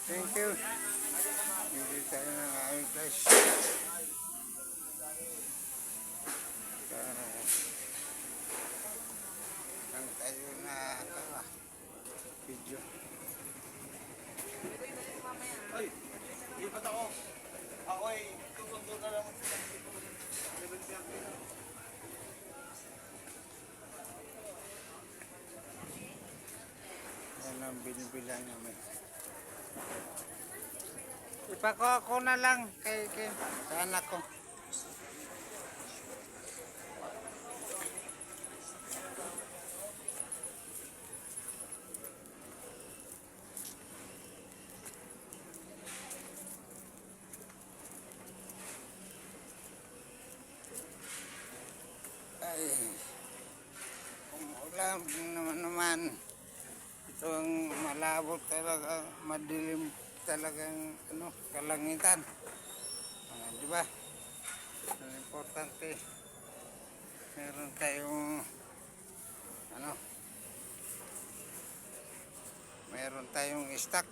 Thank you. Hindi tayo ng ayun guys. Ang tayo na video. Ay, hindi pa ako. Ako ay tutundo na lang sa Yan ang binibilan namin. Ipako ako na lang kay sa anak ko. Ay, umulan naman. Ito ang malabo talaga, madilim talagang kalangitan. Di ba? Ang importante, meron tayong meron tayong stock.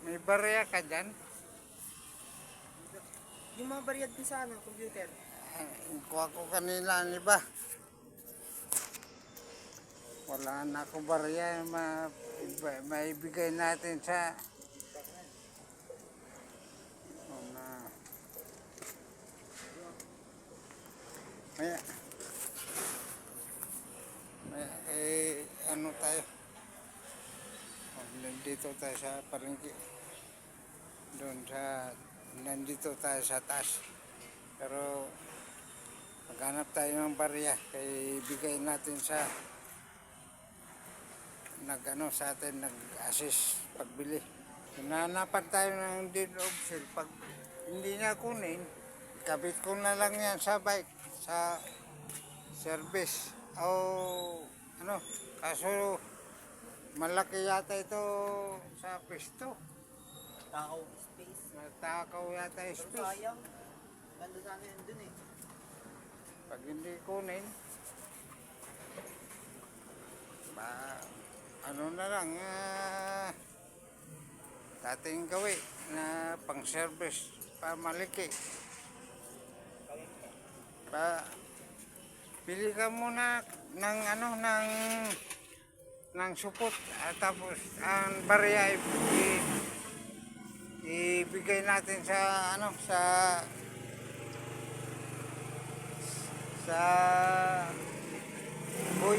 May barya ka dyan? Yung mga bariyad din sa computer. Kuha ko kanila, di ba? Wala na ako barya, maibigay natin sa ano tayo? Nandito tayo sa palengke. Nandito tayo sa taas. Pero maghanap tayo ng barya kay bigay natin sa sa atin nag-assist pagbili. Hinahanapan tayo ng deed of sale. Pag hindi niya kunin, kabit ko na lang yan sa bike, sa service. Kaso malaki yata ito sa pisto. Takaw space. Natakaw yata yung Pero space. sayang. Ganda sana yun dun eh. Pag hindi kunin, na lang, dating gawin na pang service pa maliki. Pili ka muna ng ng supot tapos ang barya ibigay natin sa sa boy.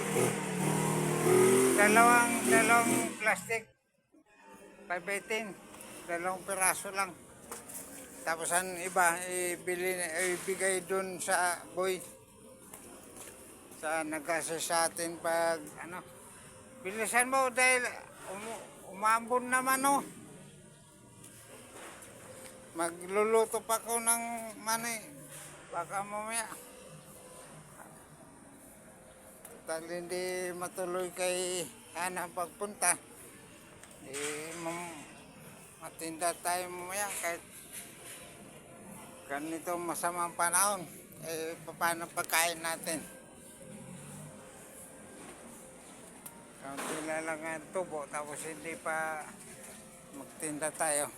Dalawang plastic 518, dalawang piraso lang. Tapos ang iba ibigay dun sa boy, sa nag-assist sa atin pag bilisan mo dahil umambon naman magluluto pa ko ng mani baka mamaya dahil hindi matuloy kay Hana pagpunta matinda tayo mamaya kahit ganito masamang panahon paano pagkain natin. Kaunti na lang ang tubo tapos hindi pa magtinda tayo.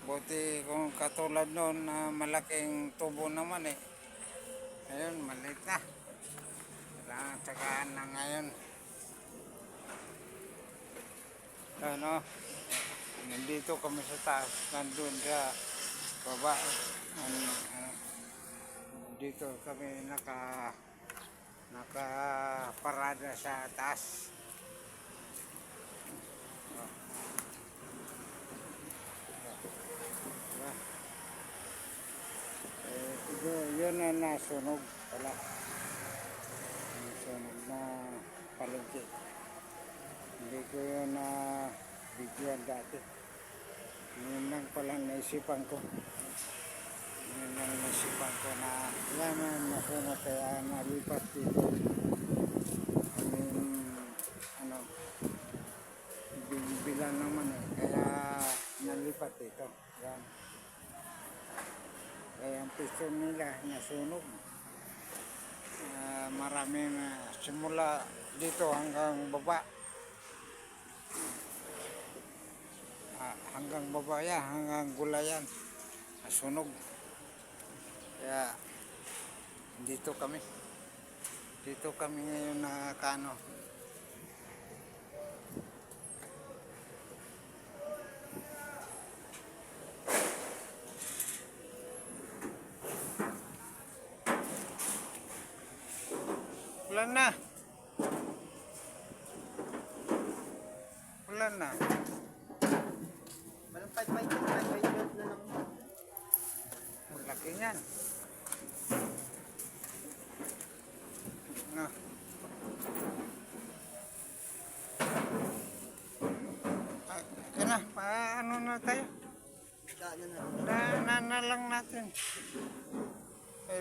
Buti kung katulad noon na malaking tubo naman ngayon maliit na. Kailangan tsagaan na ngayon. Nandito kami sa taas, nandun sa baba. Dito kami nakaparada sa taas. Yun na nasunog pala. Nasunog na palengke. Hindi ko yun na bigyan dati. Yun lang palang naisipan ko. Yun lang naisipan ko na yan ang nasunog kaya nalipat dito. Bilang naman kaya nalipat dito. Yan. Kaya ang piston nila nasunog. Maraming simula dito hanggang baba. Hanggang baba yan, hanggang gulayan. Sunog. Kaya dito kami. Dito kami ngayon na kano. Ulan na. Ulan na. Walang 5 na lang. Malaki yan. No. Kaya na, paano na tayo? Daanan na. Na lang natin.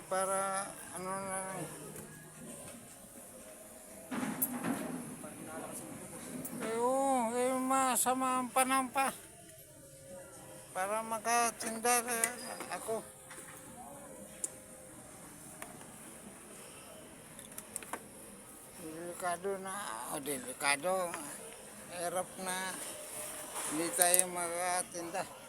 Para ano na lang. Oo, masama ang panampa. Para makatinda ako. Delikado na, delikado. Hirap na hindi tayo makatinda.